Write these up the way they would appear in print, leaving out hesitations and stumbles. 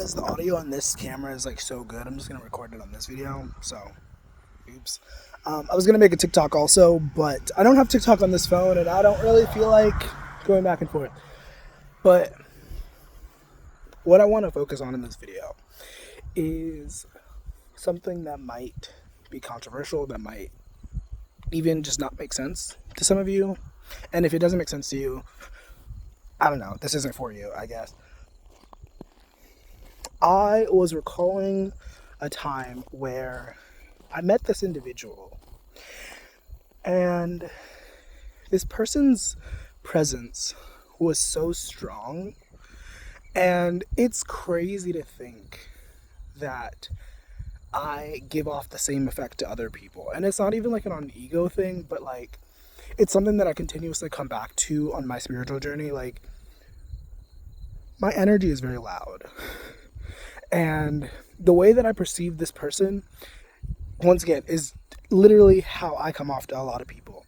because the audio on this camera is like so good, I'm just gonna record it on this video. So, oops. I was gonna make a TikTok also, but I don't have TikTok on this phone, and I don't really feel like going back and forth. But what I want to focus on in this video is something that might be controversial, that might even just not make sense to some of you. And if it doesn't make sense to you, I don't know, this isn't for you, I guess. I was recalling a time where I met this individual, and this person's presence was so strong, and it's crazy to think that I give off the same effect to other people. And it's not even like an ego thing, but like it's something that I continuously come back to on my spiritual journey. Like, my energy is very loud, and the way that I perceive this person, once again, is literally how I come off to a lot of people.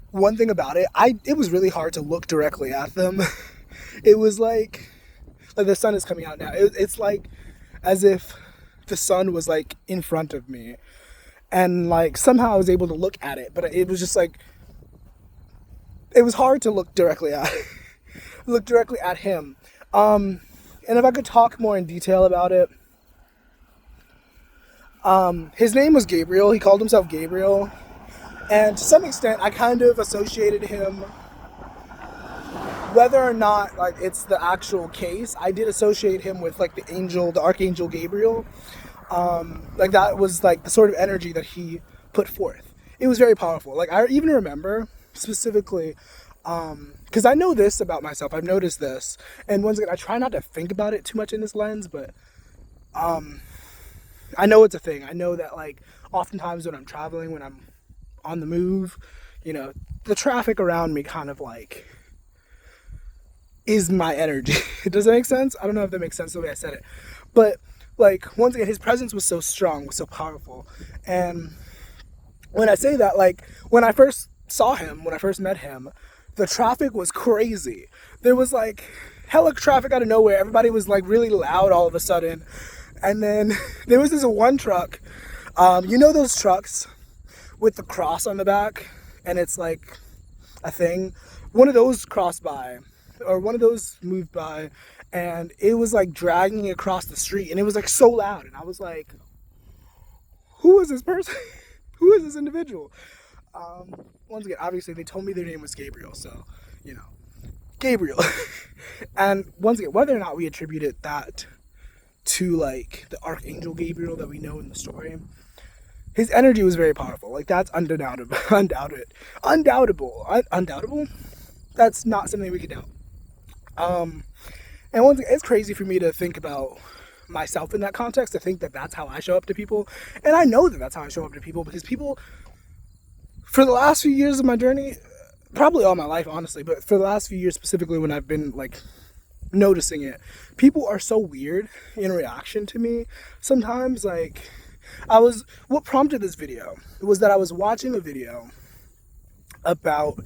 One thing about it, it was really hard to look directly at them. It was like the sun is coming out now. It's like as if the sun was like in front of me, and like somehow I was able to look at it, but it was just like, it was hard to look directly at him. And if I could talk more in detail about it, his name was Gabriel. He called himself Gabriel, and to some extent I kind of associated him, whether or not like it's the actual case, I did associate him with like the archangel Gabriel. Like that was like the sort of energy that he put forth. It was very powerful. Like I even remember specifically, because I know this about myself. I've noticed this, and once again, I try not to think about it too much in this lens, but I know it's a thing. I know that like oftentimes when I'm traveling, when I'm on the move, you know, the traffic around me kind of like is my energy. Does that make sense? I don't know if that makes sense the way I said it, but like once again, his presence was so strong, was so powerful. And when I say that, like when I first saw him, when I first met him, the traffic was crazy. There was like hella traffic out of nowhere. Everybody was like really loud all of a sudden. And then there was this one truck, you know those trucks with the cross on the back, and it's like a thing? One of those crossed by, or one of those moved by, and it was like dragging across the street, and it was like so loud, and I was like, who is this person? Who is this individual? Once again, obviously they told me their name was Gabriel, so, you know, Gabriel. And once again, whether or not we attributed that to like the archangel Gabriel that we know in the story, his energy was very powerful. Like that's undoubtable. That's not something we could doubt. And once again, it's crazy for me to think about myself in that context, to think that that's how I show up to people. And I know that that's how I show up to people, because people, for the last few years of my journey, probably all my life, honestly, but for the last few years specifically, when I've been like noticing it, people are so weird in reaction to me sometimes. Like what prompted this video was that I was watching a video about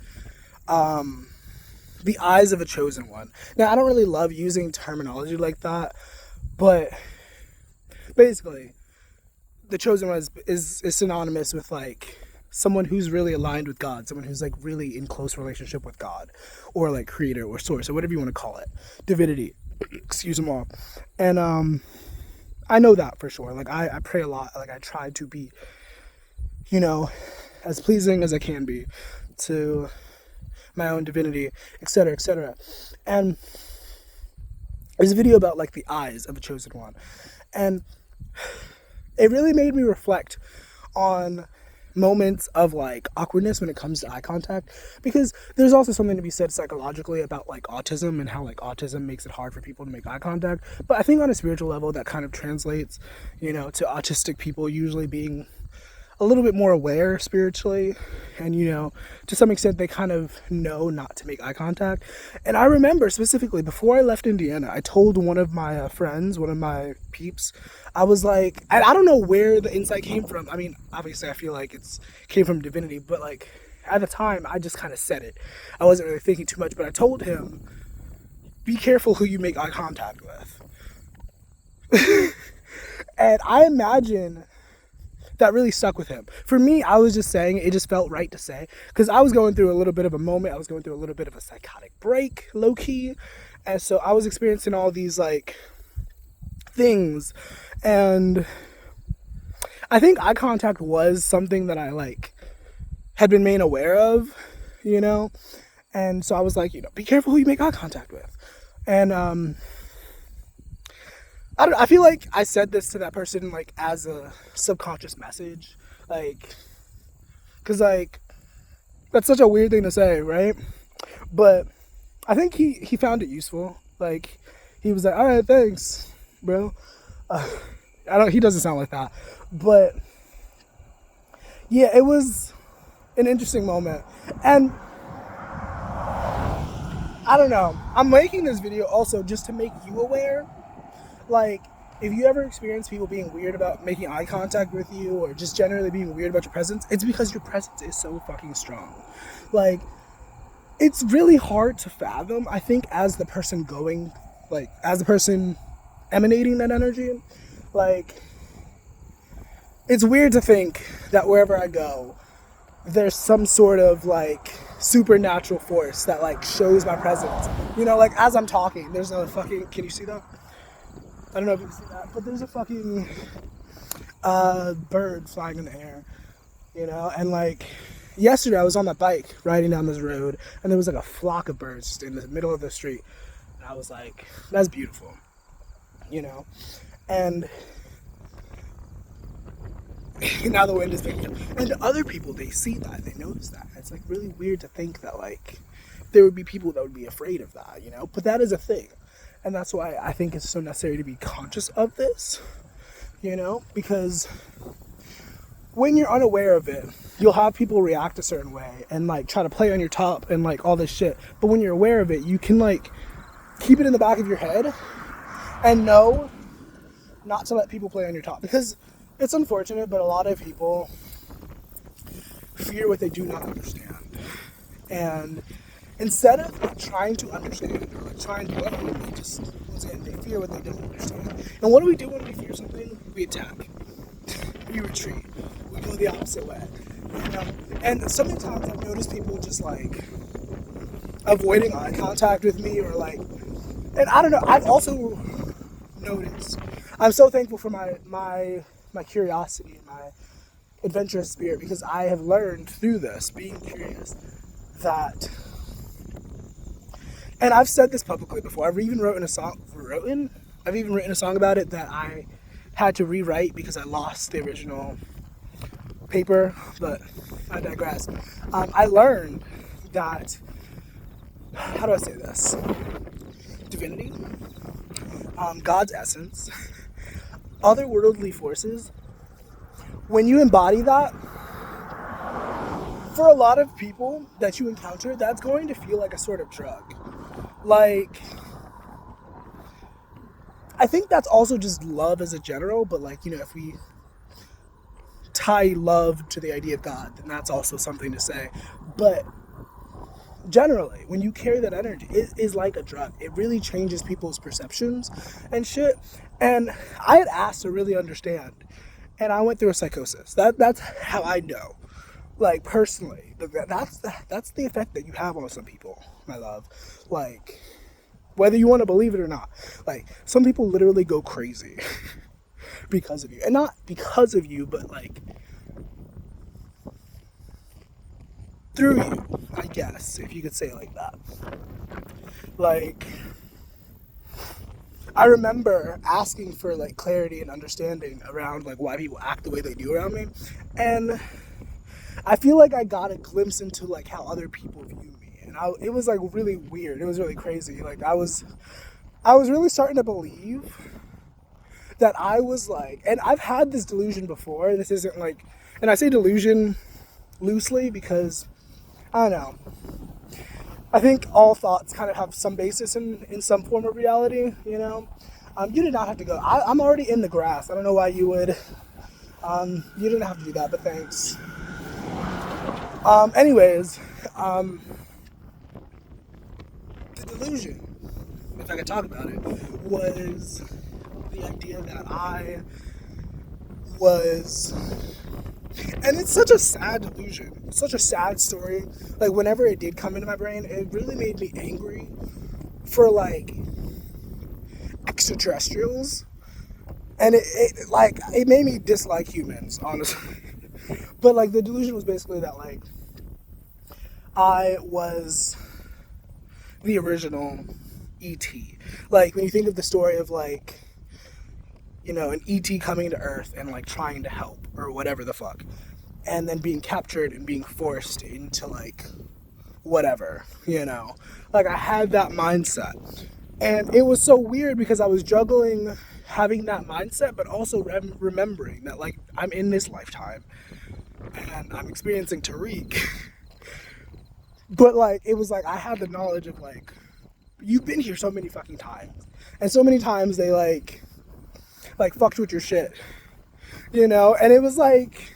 the eyes of a chosen one. Now, I don't really love using terminology like that, but basically the chosen one is synonymous with like someone who's really aligned with God, someone who's like really in close relationship with God, or like creator or source, or whatever you want to call it, divinity, excuse them all. And I know that for sure. Like I pray a lot. Like I try to be, you know, as pleasing as I can be to my own divinity, etc., etc. And there's a video about like the eyes of a chosen one, and it really made me reflect on moments of like awkwardness when it comes to eye contact, because there's also something to be said psychologically about like autism, and how like autism makes it hard for people to make eye contact. But I think on a spiritual level that kind of translates, you know, to autistic people usually being a little bit more aware spiritually, and you know, to some extent they kind of know not to make eye contact. And I remember specifically before I left Indiana, I told one of my friends, one of my peeps, I was like, and I don't know where the insight came from. I mean, obviously I feel like it's came from divinity, but like at the time I just kind of said it. I wasn't really thinking too much, but I told him be careful who you make eye contact with. And I imagine that really stuck with him. For me, I was just saying it just felt right to say, because I was going through a little bit of a moment. I was going through a little bit of a psychotic break, low-key. And so I was experiencing all these, like, things. And I think eye contact was something that I, like, had been made aware of, you know? And so I was like, be careful who you make eye contact with. And, I feel like I said this to that person, like, as a subconscious message, like, because, like, that's such a weird thing to say, right? But I think he found it useful. Like, he was like, all right, thanks, bro. He doesn't sound like that. But, yeah, it was an interesting moment. And I don't know. I'm making this video also just to make you aware. Like, if you ever experience people being weird about making eye contact with you, or just generally being weird about your presence, it's because your presence is so fucking strong. Like, it's really hard to fathom, I think, as the person emanating that energy. Like, it's weird to think that wherever I go, there's some sort of, like, supernatural force that, like, shows my presence. Like, as I'm talking, there's a fucking, can you see that? I don't know if you can see that, but there's a fucking bird flying in the air, and, like, yesterday I was on my bike riding down this road, and there was, like, a flock of birds just in the middle of the street, and I was like, that's beautiful, and now the wind is picking up, and other people, they see that, they notice that. It's, like, really weird to think that, like, there would be people that would be afraid of that, but that is a thing. And that's why I think it's so necessary to be conscious of this, because when you're unaware of it, you'll have people react a certain way and, like, try to play on your top and, like, all this shit. But when you're aware of it, you can, like, keep it in the back of your head and know not to let people play on your top. Because it's unfortunate, but a lot of people fear what they do not understand. And instead of, like, trying to understand or, like, trying to learn, they fear what they don't understand. And what do we do when we fear something? We attack. We retreat. We go the opposite way. And sometimes I've noticed people just, like, avoiding eye contact with me, or, like, and I don't know. I've also noticed. I'm so thankful for my curiosity and my adventurous spirit, because I have learned through this, being curious, that. And I've said this publicly before. I've even written a song about it that I had to rewrite because I lost the original paper, but I digress. I learned that, how do I say this? Divinity, God's essence, otherworldly forces, when you embody that, for a lot of people that you encounter, that's going to feel like a sort of drug. Like, I think that's also just love as a general, but, like, if we tie love to the idea of God, then that's also something to say. But generally, when you carry that energy, it is like a drug. It really changes people's perceptions and shit. And I had asked to really understand, and I went through a psychosis. That's how I know. Like, personally, that's the effect that you have on some people, my love. Like, whether you want to believe it or not, like, some people literally go crazy because of you. And not because of you, but, like, through you, I guess, if you could say it like that. Like, I remember asking for, like, clarity and understanding around, like, why people act the way they do around me. And I feel like I got a glimpse into, like, how other people view me. And it was, like, really weird. It was really crazy. Like, I was really starting to believe that I was, like, and I've had this delusion before. This isn't, like, and I say delusion loosely because, I don't know. I think all thoughts kind of have some basis in some form of reality, You did not have to go. I'm already in the grass. I don't know why you would. You didn't have to do that, but thanks. Anyways, the delusion if I could talk about it, was the idea that I was, and it's such a sad delusion, such a sad story. Like, whenever it did come into my brain, it really made me angry for, like, extraterrestrials. And it made me dislike humans, honestly. But, like, the delusion was basically that, like, I was the original E.T. Like, when you think of the story of, like, you know, an E.T. coming to Earth and, like, trying to help, or whatever the fuck, and then being captured and being forced into, like, whatever, you know. Like, I had that mindset. And it was so weird because I was juggling having that mindset, but also remembering that, like, I'm in this lifetime, and I'm experiencing Tariq. But, like, it was like, I had the knowledge of, like, you've been here so many fucking times. And so many times they, like, fucked with your shit, you know? And it was like,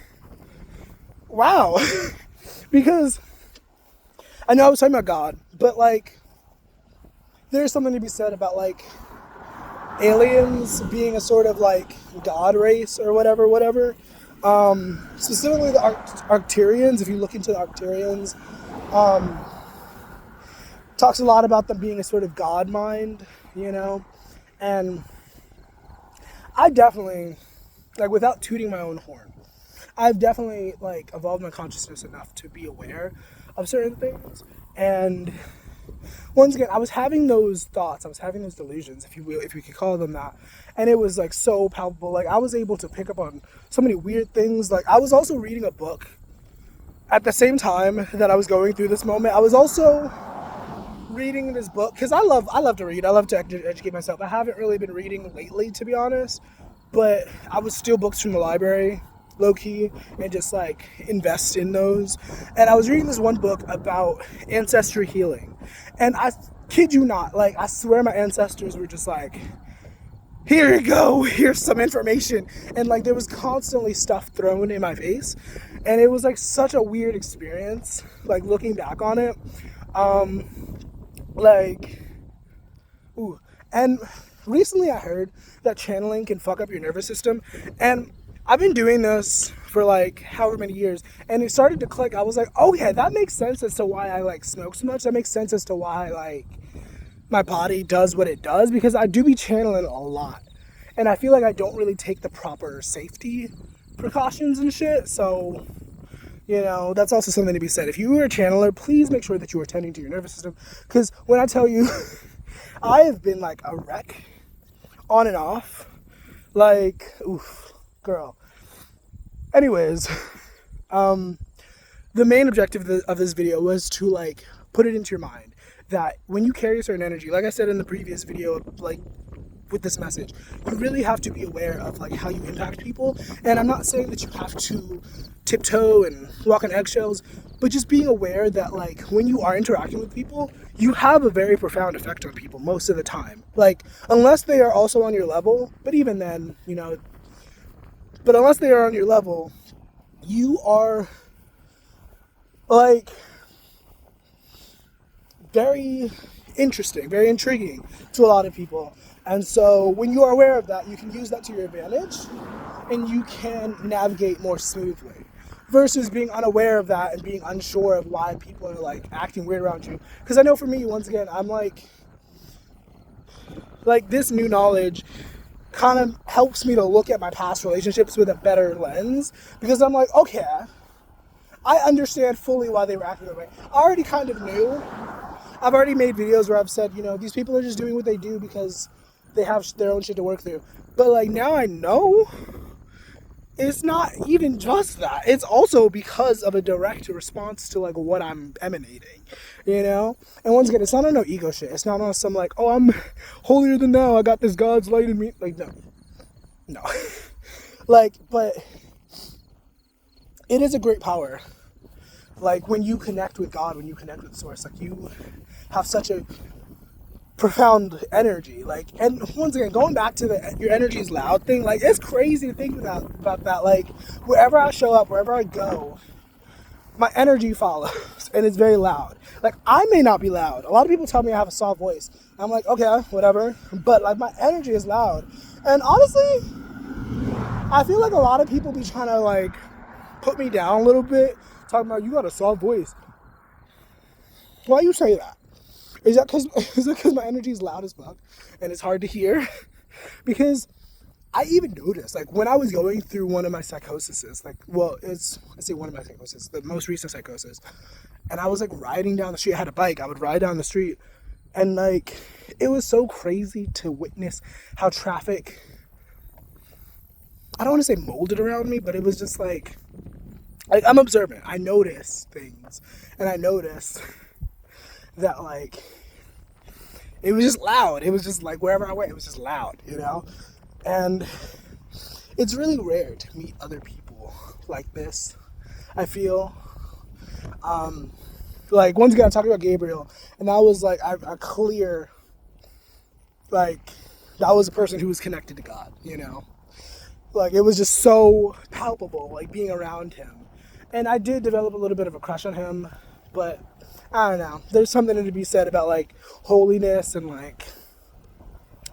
wow. Because I know I was talking about God, but, like, there's something to be said about, like, aliens being a sort of, like, God race or whatever. Specifically the Arcturians, if you look into the Arcturians, talks a lot about them being a sort of God mind, you know? And I definitely, like, without tooting my own horn, I've definitely, like, evolved my consciousness enough to be aware of certain things. And once again, I was having those thoughts, I was having those delusions, if you will, if you could call them that. And it was, like, so palpable. Like, I was able to pick up on so many weird things. Like, I was also reading a book at the same time that I was going through this moment. I was also reading this book because I love to read. I love to educate myself. I haven't really been reading lately, to be honest, but I would steal books from the library, low-key, and just, like, invest in those. And I was reading this one book about ancestry healing, and I kid you not, like, I swear my ancestors were just like, here you go, here's some information. And, like, there was constantly stuff thrown in my face, and it was, like, such a weird experience, like, looking back on it. And recently I heard that channeling can fuck up your nervous system, and I've been doing this for, like, however many years, and it started to click. I was like, oh yeah, that makes sense as to why I, like, smoke so much. That makes sense as to why, like, my body does what it does, because I do be channeling a lot, and I feel like I don't really take the proper safety precautions and shit. So, you know, that's also something to be said. If you are a channeler, please make sure that you are tending to your nervous system, because when I tell you, I have been, like, a wreck on and off, like, oof, girl. Anyways, the main objective of this video was to, like, put it into your mind that when you carry a certain energy, like I said in the previous video, like, with this message, you really have to be aware of, like, how you impact people. And I'm not saying that you have to tiptoe and walk on eggshells, but just being aware that, like, when you are interacting with people, you have a very profound effect on people most of the time. Like, unless they are also on your level, but even then, you know, but unless they are on your level, you are, like, very interesting, very intriguing to a lot of people. And so when you are aware of that, you can use that to your advantage, and you can navigate more smoothly, versus being unaware of that and being unsure of why people are, like, acting weird around you. Because I know for me, once again, I'm like this new knowledge kind of helps me to look at my past relationships with a better lens, because I'm like, okay, I understand fully why they were acting that way. I already kind of knew. I've already made videos where I've said, you know, these people are just doing what they do because they have their own shit to work through. But, like, now I know it's not even just that. It's also because of a direct response to, like, what I'm emanating, you know? And once again, it's not on no ego shit. It's not on some, like, oh, I'm holier than thou, I got this God's light in me. Like, no. Like, but it is a great power. Like, when you connect with God, when you connect with Source, like, you have such a profound energy. Like, and once again, going back to your energy is loud thing, like, it's crazy to think about that. Like, wherever I show up, wherever I go, my energy follows, and it's very loud. Like, I may not be loud. A lot of people tell me I have a soft voice. I'm like, okay, whatever. But like, my energy is loud. And honestly, I feel like a lot of people be trying to like put me down a little bit, talking about you got a soft voice. Why you say that? Is that because my energy is loud as fuck and it's hard to hear? Because I even noticed, like, when I was going through one of my psychoses, like, well, I say one of my psychoses, the most recent psychosis, and I was, like, riding down the street. I had a bike. I would ride down the street, and, like, it was so crazy to witness how traffic, I don't want to say molded around me, but it was just, like, I'm observant. I notice things, and I noticed that, like, it was just loud. It was just, like, wherever I went, it was just loud, you know? And it's really rare to meet other people like this, I feel. Like, once again, I'm talking about Gabriel, and that was, like, a clear, like, that was a person who was connected to God, you know? Like, it was just so palpable, like, being around him. And I did develop a little bit of a crush on him, but I don't know. There's something to be said about, like, holiness and, like,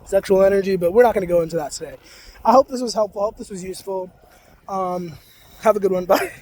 sexual energy, but we're not going to go into that today. I hope this was helpful. I hope this was useful. Have a good one. Bye.